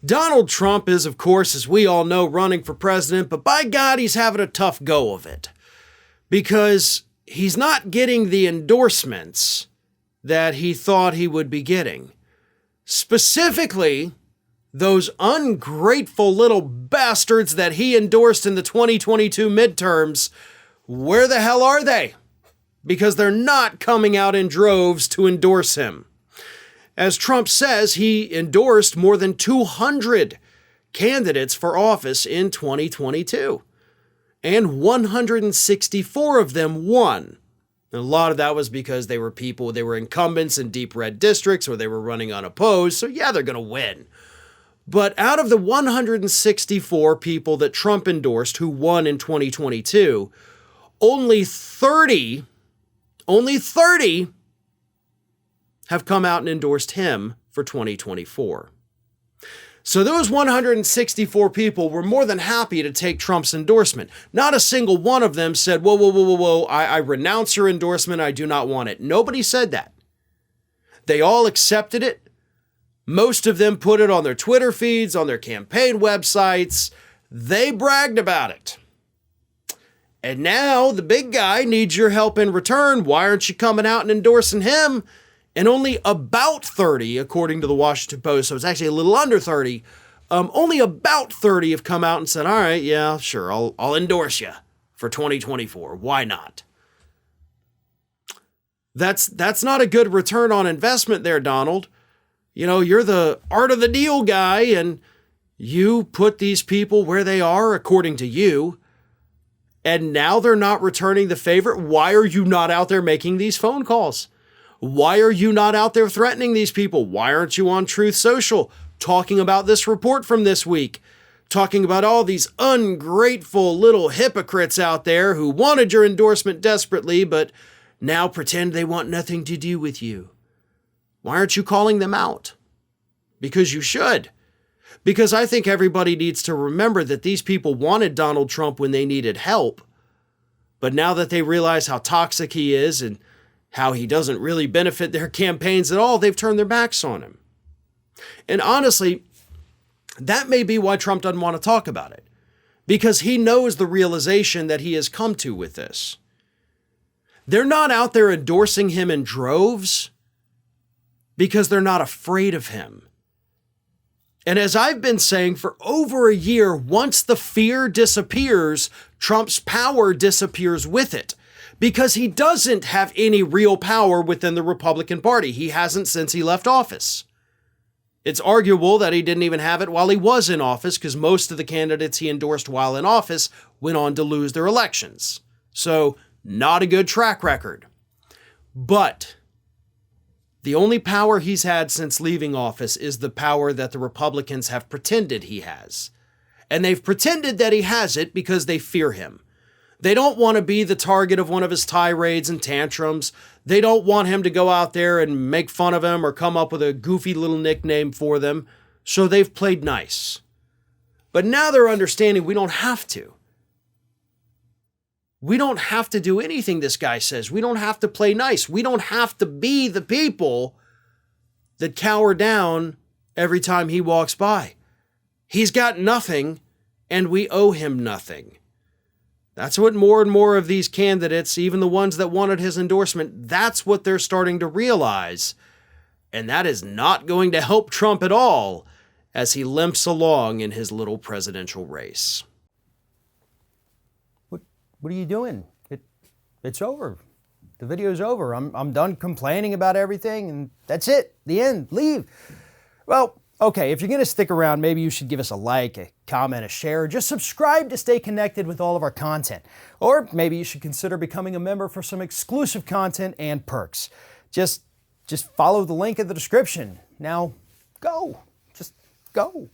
Donald Trump is, of course, as we all know, running for president, but by God, he's having a tough go of it because he's not getting the endorsements that he thought he would be getting. Specifically, those ungrateful little bastards that he endorsed in the 2022 midterms, where the hell are they? Because they're not coming out in droves to endorse him. As Trump says, he endorsed more than 200 candidates for office in 2022, and 164 of them won. And a lot of that was because they were incumbents in deep red districts or they were running unopposed. So yeah, they're going to win. But out of the 164 people that Trump endorsed who won in 2022, only 30 have come out and endorsed him for 2024. So those 164 people were more than happy to take Trump's endorsement. Not a single one of them said, whoa, I renounce your endorsement, I do not want it. Nobody said that. They all accepted it. Most of them put it on their Twitter feeds, on their campaign websites. They bragged about it. And now the big guy needs your help in return. Why aren't you coming out and endorsing him? And only about 30, according to the Washington Post, so it's actually a little under 30, only about 30 have come out and said, all right, yeah, sure, I'll endorse you for 2024. Why not? That's not a good return on investment there, Donald. You know, you're the art of the deal guy, and you put these people where they are, according to you, and now they're not returning the favor. Why are you not out there making these phone calls? Why are you not out there threatening these people? Why aren't you on Truth Social talking about this report from this week? Talking about all these ungrateful little hypocrites out there who wanted your endorsement desperately, but now pretend they want nothing to do with you. Why aren't you calling them out? Because you should. Because I think everybody needs to remember that these people wanted Donald Trump when they needed help. But now that they realize how toxic he is and how he doesn't really benefit their campaigns at all, they've turned their backs on him. And honestly, that may be why Trump doesn't want to talk about it, because he knows the realization that he has come to with this. They're not out there endorsing him in droves because they're not afraid of him. And as I've been saying for over a year, once the fear disappears, Trump's power disappears with it. Because he doesn't have any real power within the Republican Party. He hasn't since he left office. It's arguable that he didn't even have it while he was in office, because most of the candidates he endorsed while in office went on to lose their elections. So, not a good track record. But the only power he's had since leaving office is the power that the Republicans have pretended he has. And they've pretended that he has it because they fear him. They don't want to be the target of one of his tirades and tantrums. They don't want him to go out there and make fun of him or come up with a goofy little nickname for them. So they've played nice. But now they're understanding we don't have to. We don't have to do anything this guy says. We don't have to play nice. We don't have to be the people that cower down every time he walks by. He's got nothing, and we owe him nothing. That's what more and more of these candidates, even the ones that wanted his endorsement, that's what they're starting to realize. And that is not going to help Trump at all as he limps along in his little presidential race. What are you doing? It's over. The video's over. I'm done complaining about everything, and that's it. The end. Leave. Well, okay, if you're going to stick around, maybe you should give us a like, a comment, a share, or just subscribe to stay connected with all of our content. Or maybe you should consider becoming a member for some exclusive content and perks. Just follow the link in the description. Now, go. Just go.